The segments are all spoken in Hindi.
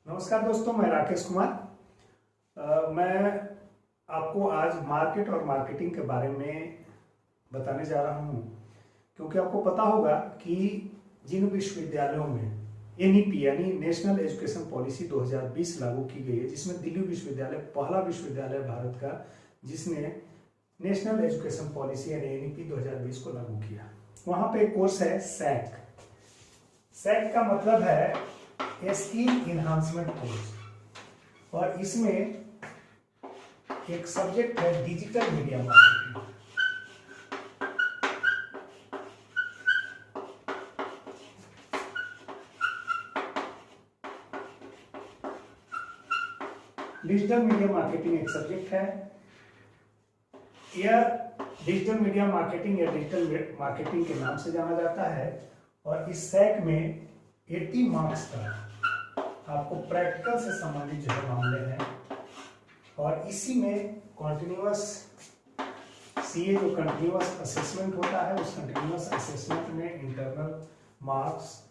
नमस्कार दोस्तों, मैं राकेश कुमार। मैं आपको आज मार्केट और मार्केटिंग के बारे में बताने जा रहा हूं, क्योंकि आपको पता होगा कि जिन विश्वविद्यालयों में एनईपी यानी नेशनल एजुकेशन पॉलिसी 2020 लागू की गई है, जिसमें दिल्ली विश्वविद्यालय पहला विश्वविद्यालय भारत का जिसने नेशनल एजुकेशन पॉलिसी यानी एनईपी 2020 को लागू किया। वहां पे एक कोर्स है सैक। सैक का मतलब है स्किल इन्हांसमेंट कोर्स, और इसमें एक सब्जेक्ट है digital media marketing. Digital media marketing एक सब्जेक्ट है। यह डिजिटल मीडिया मार्केटिंग या डिजिटल मार्केटिंग के नाम से जाना जाता है, और इस सैक में 80 मार्क्स का आपको प्रैक्टिकल से संबंधित जो है मामले हैं, और इसी में कॉन्टिन्यूअस सीए जो कंटिन्यूअस असेसमेंट होता है, उस कंटिन्यूअस असेसमेंट में इंटरनल मार्क्स,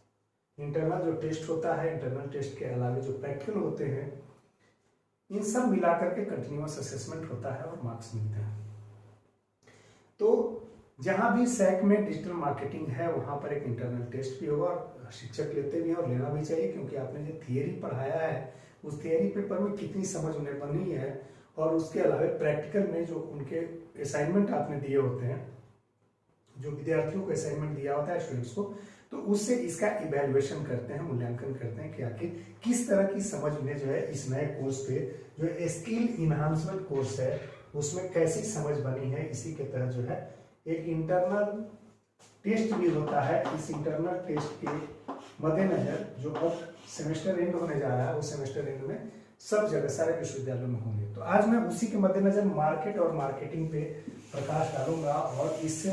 इंटरनल जो टेस्ट होता है, इंटरनल टेस्ट के अलावा जो प्रैक्टिकल होते हैं, इन सब मिलाकर के कंटिन्यूअस असेसमेंट होता है और मार्क्स मिलते हैं। तो जहां भी सैक में डिजिटल मार्केटिंग है, वहां पर एक इंटरनल टेस्ट भी होगा, और शिक्षक लेते भी हैं और लेना भी चाहिए, क्योंकि आपने जो थियरी पढ़ाया है उस थियरी पेपर में कितनी समझ उन्हें बनी है, और उसके अलावा प्रैक्टिकल में जो उनके असाइनमेंट आपने दिए होते हैं, जो विद्यार्थियों को असाइनमेंट दिया होता है स्टूडेंट्स को, तो उससे इसका इवैल्यूएशन करते हैं, मूल्यांकन करते हैं कि आखिर किस तरह की समझ उन्हें जो है इस नए कोर्स पे जो स्किल इन्हांसमेंट कोर्स है उसमें कैसी समझ बनी है। इसी के तहत जो है एक इंटरनल टेस्ट भी होता है। इस इंटरनल टेस्ट के मद्देनजर जो अब सेमेस्टर एंड होने जा रहा है, उस सेमेस्टर एंड में सब जगह सारे विश्वविद्यालयों में होंगे। तो आज मैं उसी के मद्देनजर मार्केट और मार्केटिंग पे प्रकाश डालूंगा, और इससे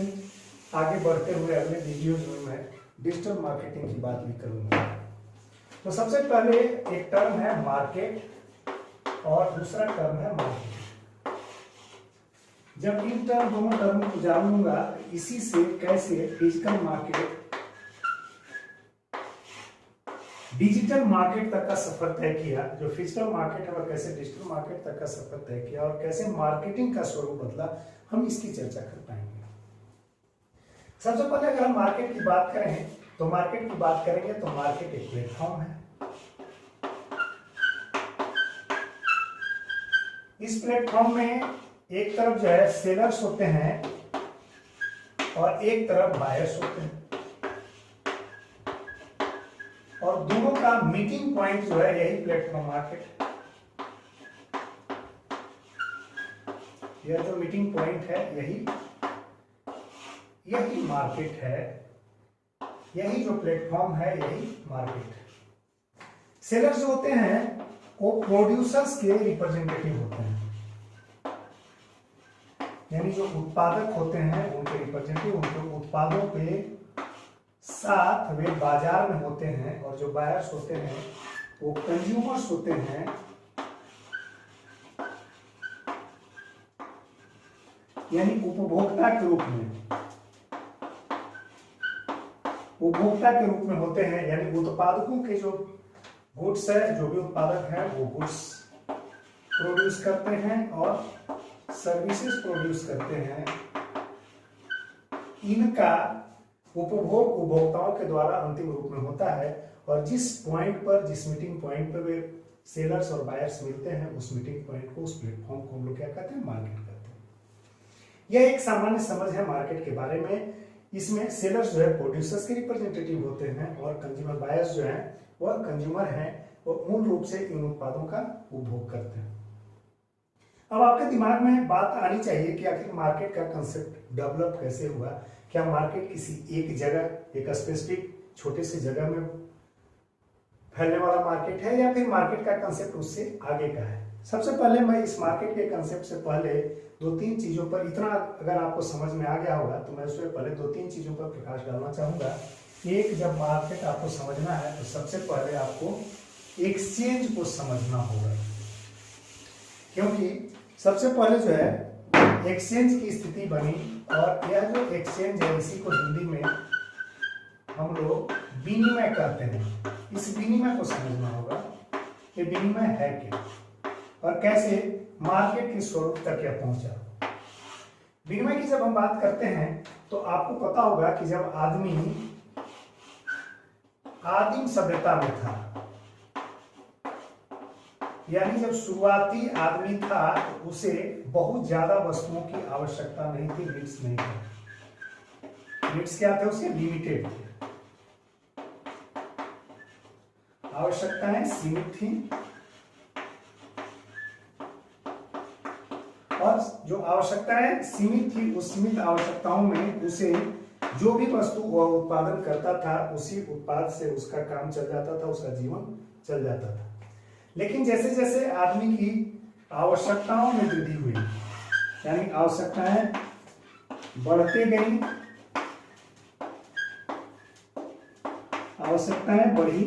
आगे बढ़ते हुए अगले वीडियोज में मैं डिजिटल मार्केटिंग की बात भी करूंगा। तो सबसे पहले एक टर्म है मार्केट और दूसरा टर्म है मार्केटिंग। जब इन दोनों टर्म को जानूंगा, इसी से कैसे डिजिटल मार्केट तक का सफर तय किया, जो फिजिकल मार्केट है, और कैसे डिजिटल मार्केट तक का सफर तय किया, और कैसे मार्केटिंग का स्वरूप बदला, हम इसकी चर्चा कर पाएंगे। सबसे पहले अगर हम मार्केट की बात करें, तो मार्केट की बात करेंगे तो मार्केट एक प्लेटफॉर्म है। इस प्लेटफॉर्म में एक तरफ जो है सेलर्स होते हैं और एक तरफ बायर्स होते हैं, और दोनों का मीटिंग पॉइंट जो है यही प्लेटफॉर्म मार्केट। यह जो मीटिंग पॉइंट है यही मार्केट है, यही जो प्लेटफॉर्म है यही मार्केट है। सेलर्स जो होते हैं वो प्रोड्यूसर्स के रिप्रेजेंटेटिव होते हैं, यानी जो उत्पादक होते हैं उनके रिप्रेजेंटेटिव, उनके उत्पादों के साथ वे बाजार में होते हैं, और जो बायर्स होते हैं वो कंज्यूमर्स होते हैं, यानी उपभोक्ता के रूप में होते हैं। यानी उत्पादकों के जो गुड्स है, जो भी उत्पादक है वो गुड्स प्रोड्यूस करते हैं और सर्विसेज प्रोड्यूस करते हैं। इनका उपभोग उपभोक्ताओं के द्वारा अंतिम रूप में होता है, और जिस पॉइंट पर, जिस मीटिंग पॉइंट पर वे सेलर्स और बायर्स मिलते हैं, उस मीटिंग पॉइंट को, उस प्लेटफॉर्म को हम लोग क्या कहते हैं, मार्केट कहते हैं। यह एक सामान्य समझ है मार्केट के बारे में। इसमें सेलर्स जो है प्रोड्यूसर्स के रिप्रेजेंटेटिव होते हैं, और कंज्यूमर बायर्स जो है वह कंज्यूमर हैं, वो मूल रूप से इन उत्पादों का उपभोग करते हैं। अब आपके दिमाग में बात आनी चाहिए कि आखिर मार्केट का कंसेप्ट डेवलप कैसे हुआ। क्या मार्केट किसी एक जगह, एक स्पेसिफिक छोटे से जगह में फैलने वाला मार्केट है, या फिर मार्केट का कंसेप्ट उससे आगे का है? सबसे पहले मैं इस मार्केट के कंसेप्ट से पहले 2-3 चीजों पर, इतना अगर आपको समझ में आ गया होगा तो मैं उससे पहले 2-3 चीजों पर प्रकाश डालना चाहूंगा। एक, जब मार्केट आपको समझना है तो सबसे पहले आपको एक्सचेंज को समझना होगा, क्योंकि सबसे पहले जो है एक्सचेंज की स्थिति बनी, और यह जो एक्सचेंज है इसी को हिंदी में हम लोग विनिमय कहते हैं। इस विनिमय को समझना होगा। ये विनिमय है क्या और कैसे मार्केट के स्वरूप तक यह पहुंचा। विनिमय की जब हम बात करते हैं तो आपको पता होगा कि जब आदमी आदिम सभ्यता में था, यानी जब शुरुआती आदमी था तो उसे बहुत ज्यादा वस्तुओं की आवश्यकता नहीं थी, नीड्स नहीं थे। नीड्स क्या थे? उसके लिमिटेड थे, आवश्यकताएं सीमित थी। और जो आवश्यकताएं सीमित थी उस सीमित आवश्यकताओं में उसे जो भी वस्तु वह उत्पादन करता था उसी उत्पाद से उसका काम चल जाता था, उसका जीवन चल जाता था। लेकिन जैसे जैसे आदमी की आवश्यकताओं में वृद्धि हुई, यानी आवश्यकताएं बढ़ते गई, आवश्यकताएं बढ़ी,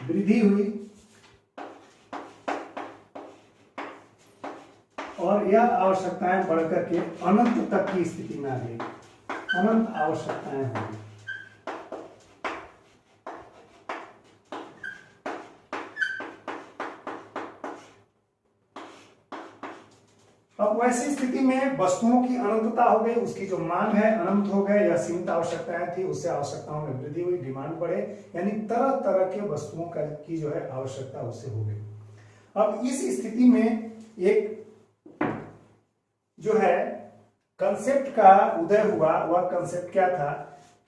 वृद्धि हुई और यह आवश्यकताएं बढ़कर के अनंत तक की स्थिति में आ गई, अनंत आवश्यकताएं हो गई। अब वैसी स्थिति में वस्तुओं की अनंतता हो गई, उसकी जो मांग है अनंत हो गए, या सीमित आवश्यकताएं थी उससे आवश्यकताओं में वृद्धि हुई, डिमांड बढ़े, यानी तरह तरह के वस्तुओं की जो है आवश्यकता उससे हो गई। अब इस स्थिति में एक जो है कंसेप्ट का उदय हुआ। वह कंसेप्ट क्या था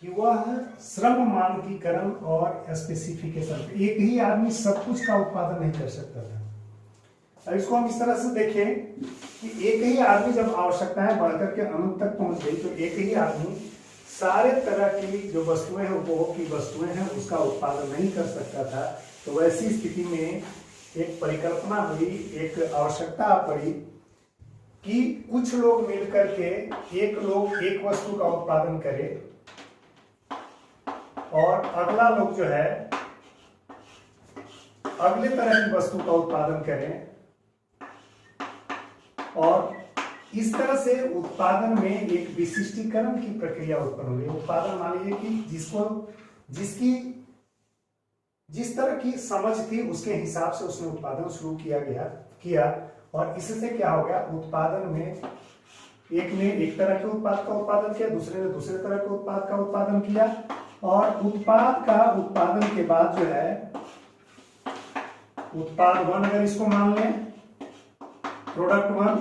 कि वह श्रम मानकीकरण और स्पेसिफिकेशन। एक ही आदमी सब कुछ का उत्पादन नहीं कर सकता था। अब इसको हम इस तरह से देखें कि एक ही आदमी जब आवश्यकताएं बढ़कर के अनंत तक पहुंच गई तो एक ही आदमी सारे तरह की जो वस्तुएं हैं, उपभोग की वस्तुएं हैं, उसका उत्पादन नहीं कर सकता था। तो वैसी स्थिति में एक परिकल्पना हुई, एक आवश्यकता पड़ी कि कुछ लोग मिलकर के एक वस्तु का उत्पादन करे और अगला लोग जो है अगले तरह की वस्तु का उत्पादन करें, और इस तरह से उत्पादन में एक विशिष्टीकरण की प्रक्रिया उत्पन्न हुई। उत्पादन मान लीजिए कि जिसकी जिस तरह की समझ थी उसके हिसाब से उसने उत्पादन शुरू किया और इससे क्या हो गया, उत्पादन में एक ने एक तरह के उत्पाद का उत्पादन किया, दूसरे ने दूसरे तरह के उत्पाद का उत्पादन किया, और उत्पाद का उत्पादन के बाद जो है उत्पाद 1 अगर इसको मान लें, प्रोडक्ट 1,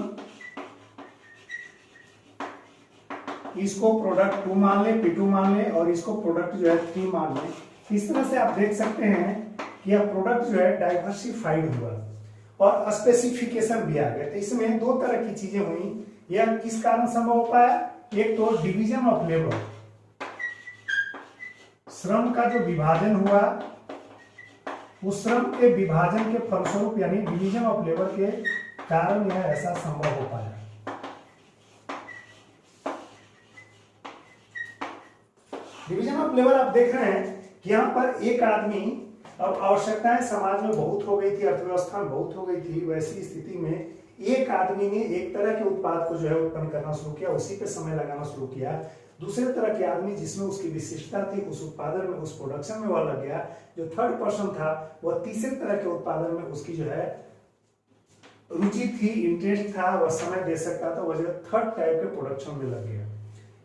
इसको प्रोडक्ट 2 मान ले, P2 मान ले, और इसको प्रोडक्ट जो है 3 मान ले। इस तरह से आप देख सकते हैं कि यह प्रोडक्ट जो है डाइवर्सिफाइड हुआ और स्पेसिफिकेशन भी आ गया। तो इसमें दो तरह की चीजें हुई। यह किस कारण संभव हो पाया? एक तो डिवीजन ऑफ लेबर, श्रम का जो विभाजन हुआ, उस श्रम के विभाजन के फलस्वरूप यानी डिवीजन ऑफ लेबर के कारण यह ऐसा संभव हो पाया। डिवीजन ऑफ लेबर आप देख रहे हैं कि यहाँ पर एक आदमी, अब आवश्यकताएं समाज में बहुत हो गई थी, अर्थव्यवस्था में बहुत हो गई थी, वैसी स्थिति में एक आदमी ने एक तरह के उत्पाद को जो है उत्पन्न करना शुरू किया, उसी पे समय लगाना शुरू किया। दूसरे तरह के आदमी जिसमें उसकी विशिष्टता थी, उस उत्पादन में, उस प्रोडक्शन में वह लग गया। जो थर्ड पर्सन था वह तीसरे तरह के उत्पादन में उसकी जो है रुचि थी, इंटरेस्ट था, वह समय दे सकता था, वह जो थर्ड टाइप के प्रोडक्शन में लग गया।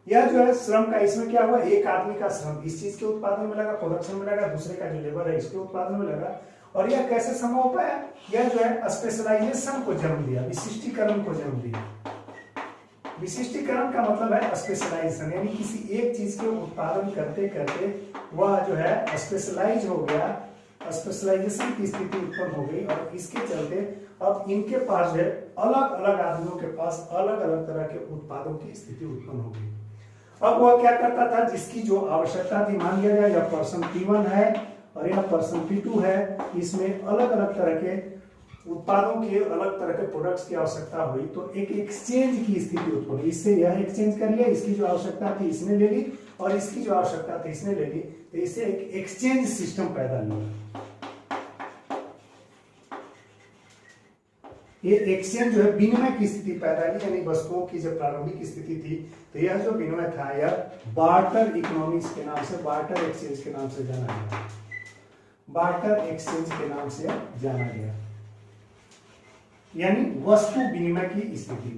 यह जो है श्रम का, इसमें क्या हुआ, एक आदमी का श्रम इस चीज के उत्पादन में लगा, प्रोडक्शन में लगा, दूसरे का जो लेबर है इसके उत्पादन में लगा। और यह कैसे संभव हो पाया? यह जो है स्पेशलाइजेशन को जन्म दिया, विशिष्टीकरण को जन्म दिया। विशिष्टीकरण का मतलब है स्पेशलाइजेशन, यानी किसी एक चीज के उत्पादन करते करते वह जो है स्पेशलाइज हो गया, स्पेशलाइजेशन की स्थिति उत्पन्न हो गई। और इसके चलते अब इनके पास जो है अलग अलग आदमियों के पास अलग अलग तरह के उत्पादों की स्थिति उत्पन्न हो गई। अब वह क्या करता था, जिसकी जो आवश्यकता थी, मान लिया जाए यह पर्सन P1 है और यह पर्सन P2 है, इसमें अलग अलग तरह के उत्पादों के, अलग तरह के प्रोडक्ट्स की आवश्यकता हुई, तो एक एक्सचेंज की स्थिति उत्पन्न हुई। इससे यह एक्सचेंज कर लिया, इसकी जो आवश्यकता थी इसने ले ली और इसकी जो आवश्यकता थी इसने ले ली, तो इससे एक एक्सचेंज सिस्टम पैदा हुआ। ये एक्सचेंज जो है विनिमय की स्थिति पैदा की, यानी वस्तुओं की जब प्रारंभिक स्थिति थी तो यह जो विनिमय था यह बार्टर इकोनॉमिक्स के नाम से, बार्टर एक्सचेंज के नाम से जाना जाता है। बार्टर एक्सचेंज के नाम से जाना गया, यानी वस्तु विनिमय की स्थिति।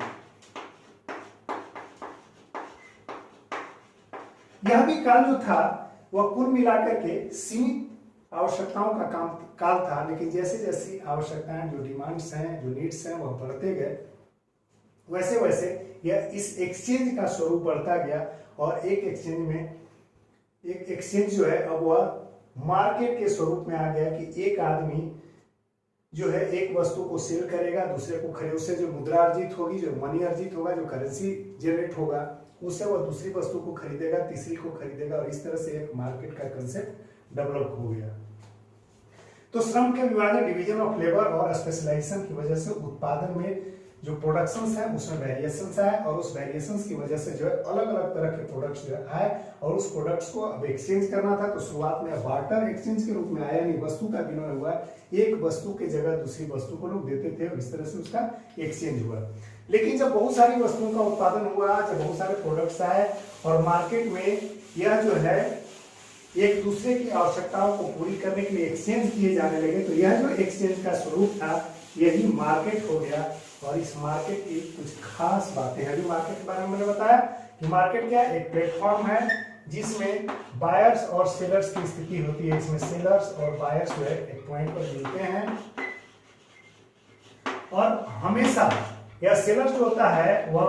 यह भी काल जो था वह कुल मिलाकर के सीमित आवश्यकताओं का काल था, लेकिन जैसे जैसी आवश्यकताएं, जो डिमांड्स हैं, जो नीड्स हैं, वह बढ़ते गए, वैसे वैसे यह इस एक्सचेंज का स्वरूप बढ़ता गया और एक एक्सचेंज जो है अब वह मार्केट के स्वरूप में आ गया कि एक आदमी जो है एक वस्तु को सेल करेगा, दूसरे को खरीद, उससे जो मुद्रा अर्जित होगी, जो मनी अर्जित होगा, जो करेंसी जनरेट होगा, उससे वह दूसरी वस्तु को खरीदेगा, तीसरी को खरीदेगा, और इस तरह से एक मार्केट का कंसेप्ट डेवलप हो गया। तो श्रम के विभाजन, डिवीजन ऑफ लेबर और स्पेशलाइजेशन की वजह से उत्पादन में जो प्रोडक्शंस है उसमें वेरिएशंस आए, और उस वेरिएशंस की वजह से जो है अलग अलग तरह के प्रोडक्ट्स जो आए, और उस प्रोडक्ट्स को अब एक्सचेंज करना था। तो शुरुआत में बार्टर एक्सचेंज के रूप में आया, यानी वस्तु का विनिमय हुआ, एक वस्तु की जगह दूसरी वस्तु को लोग देते थे और इस तरह से उसका एक्सचेंज हुआ। लेकिन जब बहुत सारी वस्तुओं का उत्पादन हुआ, जब बहुत सारे प्रोडक्ट्स आए और मार्केट में यह जो है एक दूसरे की आवश्यकताओं को पूरी करने के लिए एक्सचेंज किए जाने लगे, तो यह जो एक्सचेंज का स्वरूप था यही मार्केट हो गया। और इस मार्केट की कुछ खास बातें हैं। अभी मार्केट के बारे में मैंने बताया कि मार्केट क्या एक प्लेटफॉर्म है जिसमें बायर्स और सेलर्स की स्थिति होती है। इसमें सेलर्स और बायर्स जो है एक पॉइंट पर मिलते हैं, और हमेशा यह सेलर्स जो होता है वह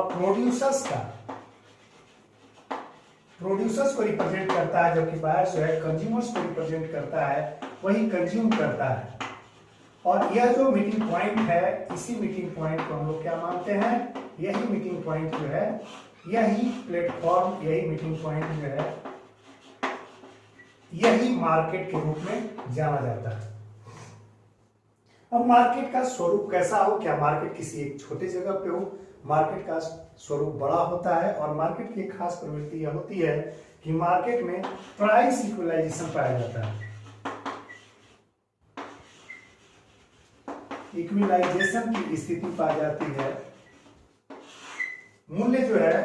प्रोड्यूसर्स को रिप्रेजेंट करता है, जबकि बायर्स जो है कंज्यूमर्स को रिप्रेजेंट करता है, वही कंज्यूम करता है। और यह जो मीटिंग पॉइंट है, इसी मीटिंग पॉइंट को हम लोग क्या मानते हैं, यही मीटिंग पॉइंट जो है, यही प्लेटफॉर्म, यही मीटिंग पॉइंट जो है, यही मार्केट के रूप में जाना जाता है। अब मार्केट का स्वरूप कैसा हो, क्या मार्केट किसी एक छोटे जगह पे हो, मार्केट का स्वरूप बड़ा होता है। और मार्केट की खास प्रवृत्ति यह होती है कि मार्केट में प्राइस इक्वलाइजेशन पाया जाता है। इक्विलाइजेशन की स्थिति पाई जाती है, मूल्य जो है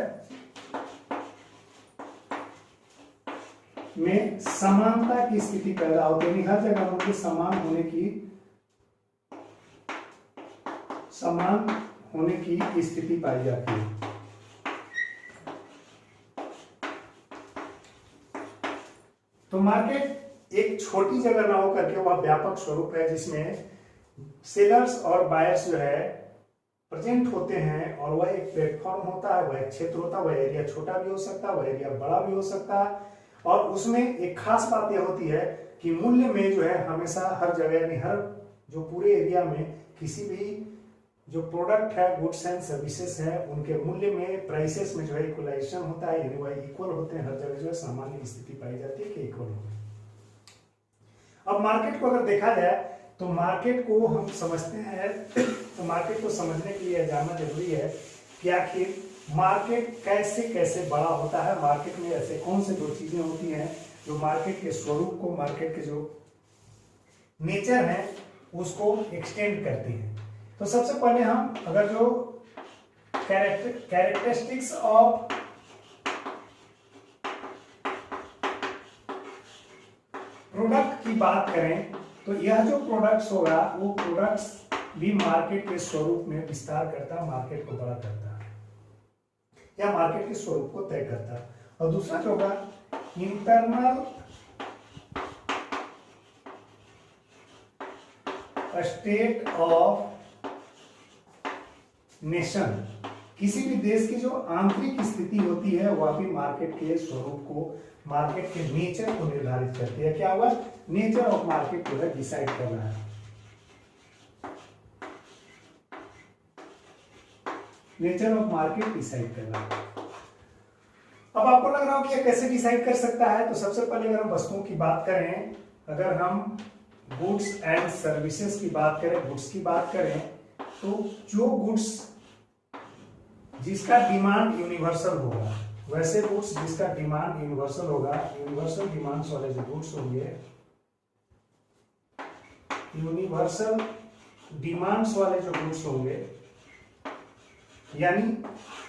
में समानता की स्थिति पैदा होती है। हर जगह मूल्य समान होने की स्थिति पाई जाती है। तो मार्केट एक छोटी जगह ना होकर के वह व्यापक स्वरूप है जिसमें सेलर्स और बायर्स जो है प्रेजेंट होते हैं, और वह एक प्लेटफॉर्म होता है, वह एक क्षेत्र होता है, वह एरिया छोटा भी हो सकता है, वह एरिया बड़ा भी हो सकता है। और उसमें एक खास बात यह होती है कि मूल्य में जो है हमेशा हर जगह, यानी हर जो पूरे एरिया में किसी भी जो प्रोडक्ट है, गुड्स एंड सर्विसेज है, उनके मूल्य में, प्राइसेस में जो है इक्वलाइजेशन होता है, यानी वह इक्वल होते हैं। हर जगह जो है सामान्य स्थिति पाई जाती है कि इक्वल हो। अब मार्केट को अगर देखा जाए तो मार्केट को हम समझते हैं, तो मार्केट को समझने के लिए जानना जरूरी है कि आखिर मार्केट कैसे कैसे बड़ा होता है। मार्केट में ऐसे कौन से दो चीजें होती हैं जो मार्केट के स्वरूप को, मार्केट के जो नेचर है उसको एक्सटेंड करती है। तो सबसे पहले हम अगर जो कैरेक्टरिस्टिक्स ऑफ प्रोडक्ट की बात करें तो यह जो प्रोडक्ट्स होगा वो प्रोडक्ट्स भी मार्केट के स्वरूप में विस्तार करता है, मार्केट को बड़ा करता है या मार्केट के स्वरूप को तय करता है। और दूसरा जो होगा इंटरनल स्टेट ऑफ नेशन, किसी भी देश की जो आंतरिक स्थिति होती है वह भी मार्केट के स्वरूप को, मार्केट के नेचर को निर्धारित करती है। क्या हुआ, नेचर ऑफ मार्केट को डिसाइड करना है। नेचर ऑफ मार्केट डिसाइड करना है। अब आपको लग रहा हो कि यह कैसे डिसाइड कर सकता है, तो सबसे पहले अगर हम वस्तुओं की बात करें, अगर हम गुड्स एंड सर्विसेज की बात करें, गुड्स की बात करें, तो जो गुड्स जिसका डिमांड यूनिवर्सल होगा, वैसे गुड्स जिसका डिमांड यूनिवर्सल होगा, यूनिवर्सल डिमांड्स वाले जो गुड्स होंगे, यूनिवर्सल डिमांड्स वाले जो गुड्स होंगे, यानी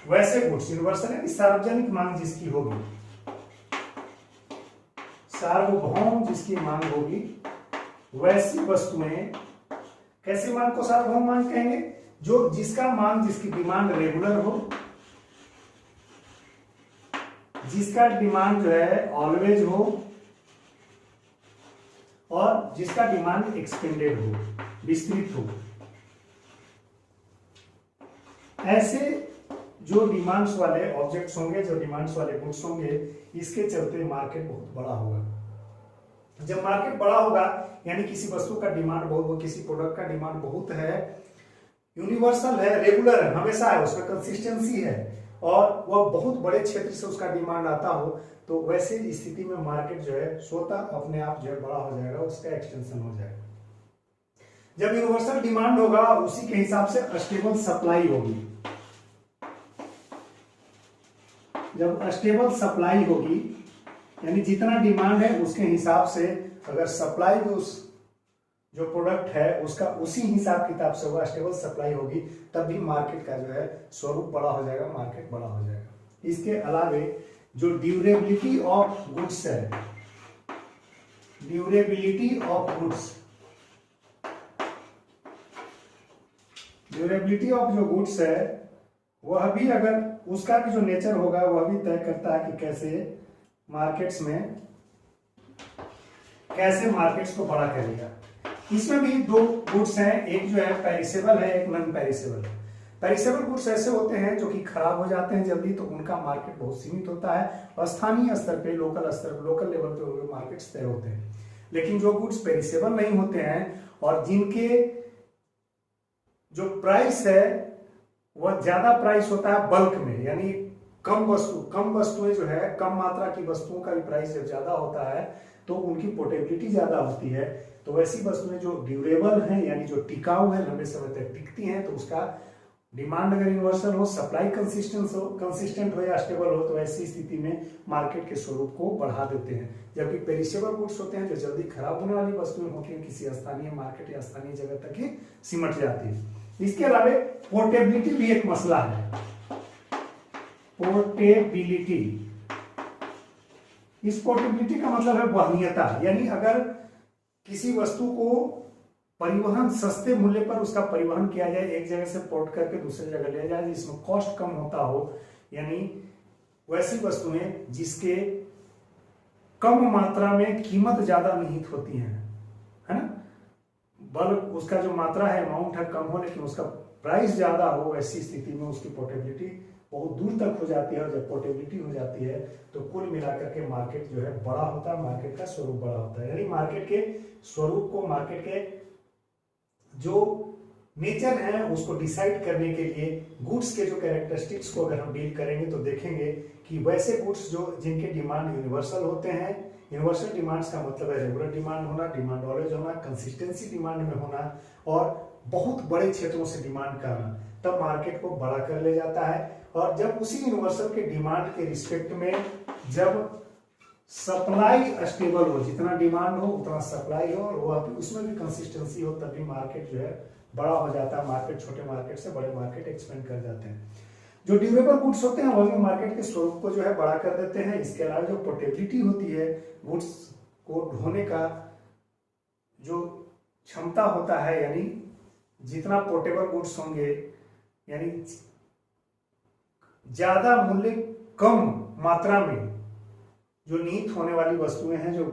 वैसे गुड्स, यूनिवर्सल यानी सार्वजनिक मांग जिसकी होगी, सार्वभौम जिसकी मांग होगी, वैसी वस्तुएं, कैसे मांग को सार्वभौम मांग कहेंगे? जो जिसका मांग, जिसकी डिमांड रेगुलर हो, जिसका डिमांड जो है ऑलवेज हो, और जिसका डिमांड एक्सपेंडेड हो, विस्तृत हो। ऐसे जो डिमांड्स वाले ऑब्जेक्ट्स होंगे, जो डिमांड्स वाले गुड्स होंगे, इसके चलते मार्केट बहुत बड़ा होगा। जब मार्केट बड़ा होगा यानी किसी वस्तु का डिमांड बहुत हो, किसी प्रोडक्ट का डिमांड बहुत है, यूनिवर्सल है, रेगुलर है, हमेशा है, उसमें कंसिस्टेंसी है, और वह बहुत बड़े क्षेत्र से उसका डिमांड आता हो, तो वैसे स्थिति में मार्केट जो है स्वतः अपने आप जो है बड़ा हो जाएगा, उसका एक्सटेंशन हो जाएगा। जब यूनिवर्सल डिमांड होगा, उसी के हिसाब से स्टेबल सप्लाई होगी। जब स्टेबल सप्लाई होगी यानी जितना डिमांड है उसके हिसाब से अगर सप्लाई भी उस जो प्रोडक्ट है उसका उसी हिसाब किताब से होगा, स्टेबल सप्लाई होगी, तब भी मार्केट का जो है स्वरूप बड़ा हो जाएगा, मार्केट बड़ा हो जाएगा। इसके अलावे जो ड्यूरेबिलिटी ऑफ गुड्स है, durability of goods, durability of जो गुड्स है वह भी, अगर उसका भी जो नेचर होगा वह भी तय करता है कि कैसे मार्केट्स को बड़ा करेगा। इसमें भी दो गुड्स हैं, एक जो है पेरिसेबल है, एक नॉन पेरिसेबल है। पेरिसेबल गुड्स ऐसे होते हैं जो कि खराब हो जाते हैं जल्दी, तो उनका मार्केट बहुत सीमित होता है, स्थानीय स्तर पे, लोकल लेवल पे उनके मार्केट्स तय होते हैं। लेकिन जो गुड्स पेरिसेबल नहीं होते हैं और जिनके जो प्राइस है वह ज्यादा प्राइस होता है बल्क में, यानी कम वस्तुएं जो है, कम मात्रा की वस्तुओं का भी प्राइस जब ज्यादा होता है तो उनकी पोर्टेबिलिटी ज्यादा होती है। तो वैसी वस्तुएं जो ड्यूरेबल हैं यानी जो टिकाऊ है, लंबे समय तक टिकती हैं, तो उसका डिमांड अगर यूनिवर्सल हो, सप्लाई कंसिस्टेंट हो या स्टेबल हो, तो ऐसी स्थिति में मार्केट के स्वरूप को बढ़ा देते हैं। जबकि पेरिसेबल गुड्स होते हैं जो जल्दी खराब होने वाली वस्तुएं होती हैं, किसी स्थानीय मार्केट या स्थानीय जगह तक ही सिमट जाती है। इसके अलावा पोर्टेबिलिटी भी एक मसला है। पोर्टेबिलिटी, इस पोर्टेबिलिटी का मतलब है वहनीयता, यानी अगर किसी वस्तु को परिवहन, सस्ते मूल्य पर उसका परिवहन किया जाए, एक जगह से पोर्ट करके दूसरी जगह ले जाए जिसमें कॉस्ट कम होता हो, यानी वैसी वस्तुएं जिसके कम मात्रा में कीमत ज्यादा निहित होती है ना, बल्कि उसका जो मात्रा है, अमाउंट है, कम हो लेकिन उसका प्राइस ज्यादा हो, ऐसी स्थिति में उसकी पोर्टेबिलिटी बहुत दूर तक हो जाती है। और जब पोर्टेबिलिटी हो जाती है तो कुल मिलाकर के मार्केट जो है बड़ा होता है, मार्केट का स्वरूप बड़ा होता है। यानी मार्केट के स्वरूप को, मार्केट के जो नेचर है उसको डिसाइड करने के लिए गुड्स के जो कैरेक्टरिस्टिक्स को अगर हम डील करेंगे तो देखेंगे कि वैसे गुड्स जो जिनके डिमांड यूनिवर्सल होते हैं, यूनिवर्सल डिमांड्स का मतलब है रेगुलर डिमांड होना, डिमांड ऑलवेज होना, कंसिस्टेंसी डिमांड में होना और बहुत बड़े क्षेत्रों से डिमांड करना, तब मार्केट को बड़ा कर ले जाता है। और जब उसी यूनिवर्सल के डिमांड के रिस्पेक्ट में जब सप्लाई स्टेबल हो, जितना डिमांड हो उतना सप्लाई हो और वह भी उसमें भी कंसिस्टेंसी हो, तभी मार्केट जो है बड़ा हो जाता है। मार्केट छोटे मार्केट से बड़े मार्केट एक्सपेंड कर जाते हैं। जो ड्यूरेबल गुड्स होते हैं वह भी मार्केट के स्वरूप को जो है बड़ा कर देते हैं। इसके अलावा जो पोर्टेबिलिटी होती है, गुड्स को ढोने का जो क्षमता होता है, यानी जितना पोर्टेबल गुड्स होंगे, यानी ज्यादा मूल्य कम मात्रा में जो निहित होने वाली वस्तुएं हैं, जो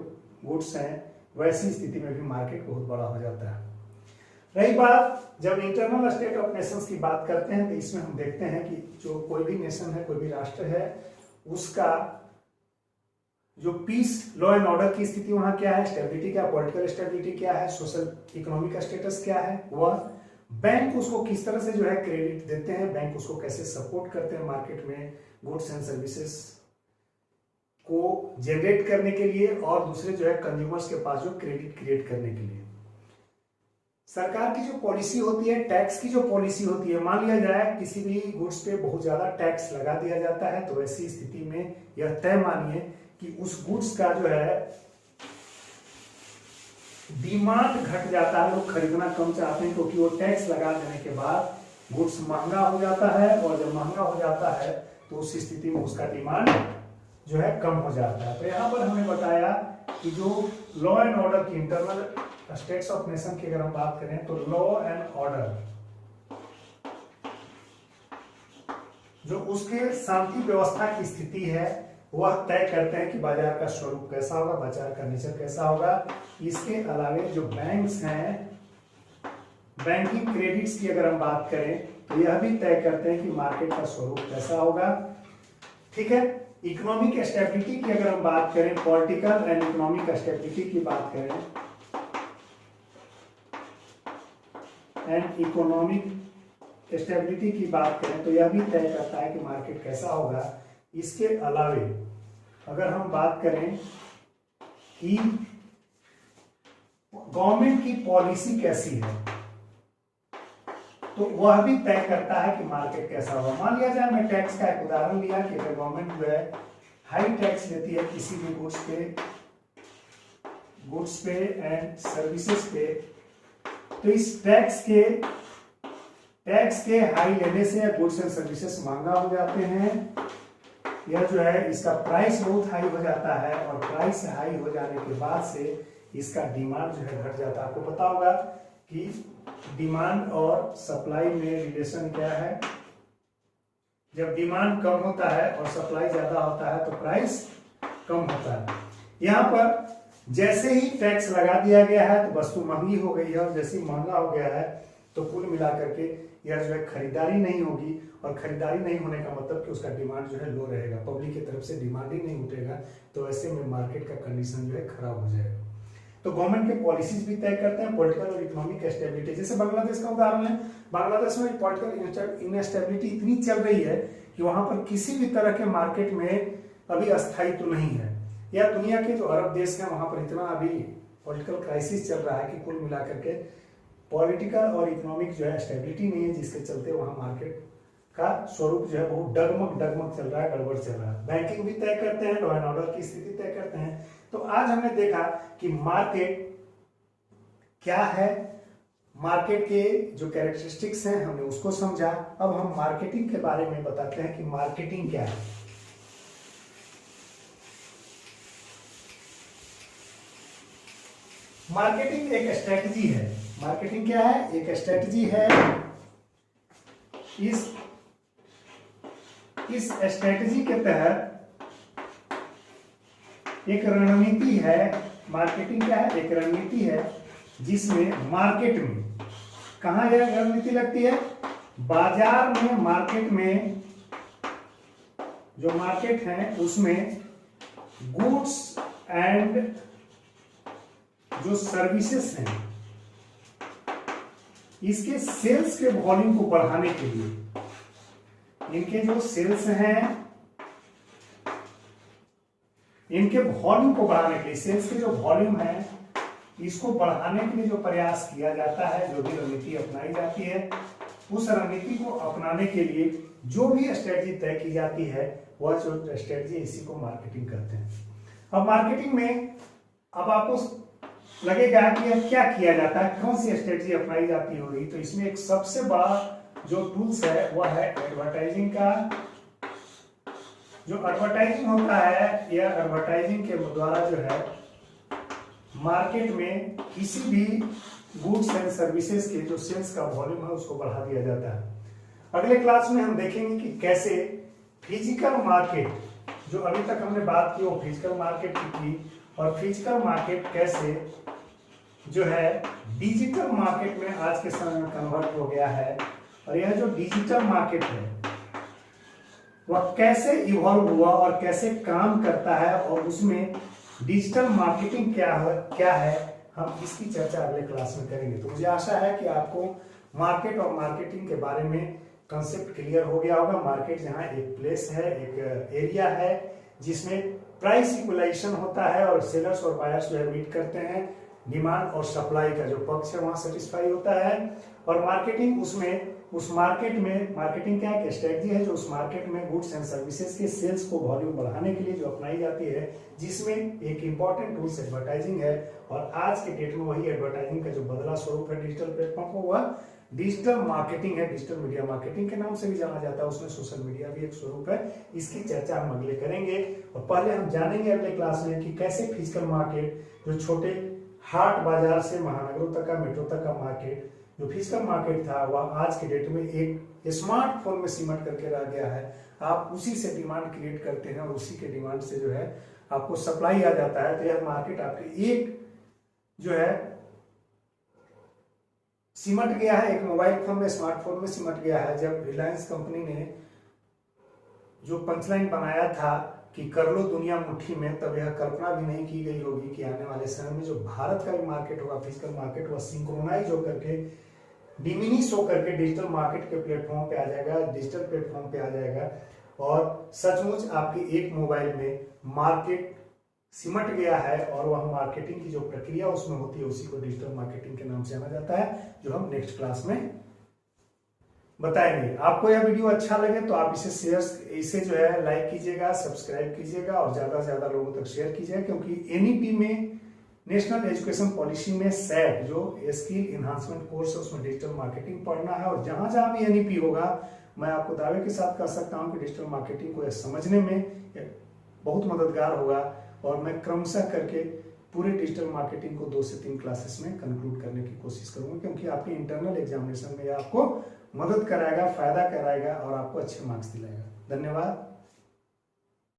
गुड्स हैं, वैसी स्थिति में भी मार्केट बहुत बड़ा हो जाता है। रही बात जब इंटरनल स्टेट ऑफ नेशंस की बात करते हैं, तो इसमें हम देखते हैं कि जो कोई भी नेशन है, कोई भी राष्ट्र है, उसका जो पीस, लॉ एंड ऑर्डर की स्थिति वहां क्या है, स्टेबिलिटी क्या, पॉलिटिकल स्टेबिलिटी क्या है, सोशल इकोनॉमिक स्टेटस क्या है, वह बैंक उसको किस तरह से जो है क्रेडिट देते हैं, बैंक उसको कैसे सपोर्ट करते हैं मार्केट में गुड्स एंड सर्विसेज को जनरेट करने के लिए, और दूसरे जो है कंज्यूमर्स के पास जो क्रेडिट क्रिएट करने के लिए। सरकार की जो पॉलिसी होती है, टैक्स की जो पॉलिसी होती है, मान लिया जाए किसी भी गुड्स पे बहुत ज्यादा टैक्स लगा दिया जाता है, तो ऐसी स्थिति में यह तय मानिए कि उस गुड्स का जो है डिमांड घट जाता है, लोग खरीदना कम चाहते हैं, क्योंकि वो टैक्स लगा देने के बाद गुड्स महंगा हो जाता है, और जब महंगा हो जाता है तो उस स्थिति में उसका डिमांड जो है कम हो जाता है। तो यहाँ पर हमने बताया कि जो लॉ एंड ऑर्डर की, इंटरनल स्टेट्स ऑफ नेशन की अगर हम बात करें तो लॉ एंड ऑर्डर, जो उसके शांति व्यवस्था की स्थिति है वह तय करते हैं कि बाजार का स्वरूप कैसा होगा, बाजार का नेचर कैसा होगा। इसके अलावे जो बैंक्स हैं, बैंकिंग क्रेडिट्स की अगर हम बात करें तो यह भी तय करते हैं कि मार्केट का स्वरूप कैसा होगा। ठीक है, इकोनॉमिक स्टेबिलिटी की अगर हम बात करें, पॉलिटिकल एंड इकोनॉमिक स्टेबिलिटी की बात करें एंड इकोनॉमिक स्टेबिलिटी की बात करें तो यह भी तय करता है कि मार्केट कैसा होगा। इसके अलावे अगर हम बात करें कि गवर्नमेंट की पॉलिसी कैसी है तो वह भी तय करता है कि मार्केट कैसा होगा। मान लिया जाए, मैं टैक्स का एक उदाहरण लिया कि अगर गवर्नमेंट जो है हाई टैक्स लेती है किसी भी गुड्स पे एंड सर्विसेज पे, तो इस टैक्स के हाई लेने से गुड्स एंड सर्विसेज महंगा हो जाते हैं। यह जो है इसका प्राइस बहुत हाई हो जाता है और प्राइस हाई हो जाने के बाद से इसका डिमांड जो है घट जाता है। आपको पता होगा कि डिमांड और सप्लाई में रिलेशन क्या है। जब डिमांड कम होता है और सप्लाई ज्यादा होता है तो प्राइस कम होता है। यहाँ पर जैसे ही टैक्स लगा दिया गया है तो वस्तु महंगी हो गई है और जैसे ही महंगा हो गया है तो कुल मिलाकर के यह जो है खरीदारी नहीं होगी, और खरीदारी नहीं होने का मतलब कि उसका डिमांड जो है लो रहेगा, पब्लिक की तरफ से डिमांड ही नहीं उठेगा, तो ऐसे में मार्केट का कंडीशन जो है खराब हो जाएगा। तो गवर्नमेंट के पॉलिसीज भी तय करते हैं पॉलिटिकल और इकोनॉमिक स्टेबिलिटी। जैसे बांग्लादेश का उदाहरण है, बांग्लादेश में पॉलिटिकल इनस्टेबिलिटी इतनी चल रही है कि वहां पर किसी भी तरह के मार्केट में अभी अस्थायित्व तो नहीं है, या दुनिया के जो अरब देश हैं वहां पर इतना अभी पॉलिटिकल क्राइसिस चल रहा है कि कुल मिलाकर के पॉलिटिकल और इकोनॉमिक जो है स्टेबिलिटी नहीं है, जिसके चलते वहां मार्केट का स्वरूप जो है बहुत डगमग चल रहा है, गड़बड़ चल रहा है। बैंकिंग भी तय करते हैं, लॉ एंड ऑर्डर की स्थिति तय करते हैं। तो आज हमने देखा कि मार्केट क्या है, मार्केट के जो कैरेक्टरिस्टिक्स हैं हमने उसको समझा। अब हम मार्केटिंग के बारे में बताते हैं कि मार्केटिंग क्या है। मार्केटिंग एक स्ट्रेटजी है। मार्केटिंग क्या है? एक स्ट्रेटजी है। इस स्ट्रेटजी के तहत एक रणनीति है। मार्केटिंग क्या है? एक रणनीति है जिसमें मार्केट में, कहां यह रणनीति लगती है? बाजार में, मार्केट में, जो मार्केट है उसमें गुड्स एंड जो सर्विसेज हैं इसके सेल्स के वॉल्यूम को बढ़ाने के लिए, इनके जो सेल्स हैं इनके वॉल्यूम को बढ़ाने के लिए, सेल्स के जो वॉल्यूम है इसको बढ़ाने के लिए जो प्रयास किया जाता है, जो भी रणनीति अपनाई जाती है, उस रणनीति को अपनाने के लिए जो भी स्ट्रेटजी तय की जाती है वह जो स्ट्रेटजी इसी को मार्केटिंग कहते हैं। अब मार्केटिंग में अब आपको लगेगा कि यह क्या किया जाता है, कौन सी स्ट्रेटजी अपनाई जाती होगी, तो इसमें एक सबसे बड़ा जो टूल्स है वह है एडवर्टाइजिंग का। जो एडवर्टाइजिंग होता है, यह एडवर्टाइजिंग के द्वारा जो है मार्केट में किसी भी गुड्स एंड सर्विसेज के जो सेल्स का वॉल्यूम है उसको बढ़ा दिया जाता है। अगले क्लास में हम देखेंगे कि कैसे फिजिकल मार्केट, जो अभी तक हमने बात की वो फिजिकल मार्केट की थी, और फिजिकल मार्केट कैसे जो है डिजिटल मार्केट में आज के समय में कन्वर्ट हो गया है, और यह जो डिजिटल मार्केट है वह कैसे इवॉल्व हुआ और कैसे काम करता है, और उसमें डिजिटल मार्केटिंग क्या है, हम इसकी चर्चा अगले क्लास में करेंगे। तो मुझे आशा है कि आपको मार्केट और मार्केटिंग के बारे में कंसेप्ट क्लियर हो गया होगा। मार्केट जहां एक प्लेस है, एक एरिया है जिसमें प्राइस इक्वलाइजेशन होता है और सेलर्स और बायर्स जो है मीट करते हैं, डिमांड और सप्लाई का जो पक्ष है वहां सेटिस्फाई होता है। और मार्केटिंग उसमें, उस मार्केट में, मार्केटिंग क्या है? स्ट्रेटजी है जो उस मार्केट में गुड्स एंड सर्विसेज के सेल्स को वॉल्यूम बढ़ाने के लिए जो अपनाई जाती है, जिसमें एक इंपॉर्टेंट टूल्स एडवर्टाइजिंग है। और आज के डेट में वही एडवर्टाइजिंग का जो बदला स्वरूप है डिजिटल प्लेटफॉर्म को, वह डिजिटल मार्केटिंग है, डिजिटल मीडिया मार्केटिंग के नाम से भी जाना जाता है। उसमें सोशल मीडिया भी एक स्वरूप है। इसकी चर्चा हम अगले करेंगे, और पहले हम जानेंगे अगले क्लास में कि कैसे फिजिकल मार्केट जो छोटे हाट बाजार से महानगरों तक का, मेट्रो तक का मार्केट, जो फिजिकल मार्केट था, वह आज के डेट में एक स्मार्टफोन में सिमट करके रह गया है। आप उसी से डिमांड क्रिएट करते हैं और उसी के डिमांड से जो है आपको सप्लाई आ जाता है। तो यह मार्केट आपके एक जो है सिमट गया है, एक मोबाइल फोन में, स्मार्टफोन में सिमट गया है। जब रिलायंस कंपनी ने जो पंचलाइन बनाया था कि कर लो दुनिया मुट्ठी में, तब यह कल्पना भी नहीं की गई होगी कि आने वाले समय में जो भारत का भी मार्केट होगा, फिजिकल मार्केट, वह सिंक्रोनाइज होकर के, डिमिनिश होकर के डिजिटल मार्केट के प्लेटफॉर्म पे आ जाएगा, डिजिटल प्लेटफॉर्म पे आ जाएगा। और सचमुच आपके एक मोबाइल में मार्केट सिमट गया है और वह मार्केटिंग की जो प्रक्रिया उसमें होती है उसी को डिजिटल मार्केटिंग के नाम से जाना जाता है, जो हम नेक्स्ट क्लास में बताएंगे। आपको यह वीडियो अच्छा लगे तो आप इसे जो है लाइक कीजिएगा, सब्सक्राइब कीजिएगा और ज्यादा से ज्यादा लोगों तक शेयर कीजिएगा, क्योंकि एनईपी में, नेशनल एजुकेशन पॉलिसी में सैट जो स्किल इन्हांसमेंट कोर्स है उसमें डिजिटल मार्केटिंग पढ़ना है। और जहां जहां भी एनईपी होगा, मैं आपको दावे के साथ कह सकता हूं कि डिजिटल मार्केटिंग को समझने में बहुत मददगार होगा। और मैं क्रमशः करके पूरे डिजिटल मार्केटिंग को 2 से 3 क्लासेस में कंक्लूड करने की कोशिश करूंगा, क्योंकि आपके इंटरनल एग्जामिनेशन में यह आपको मदद कराएगा, फायदा कराएगा और आपको अच्छे मार्क्स दिलाएगा। धन्यवाद।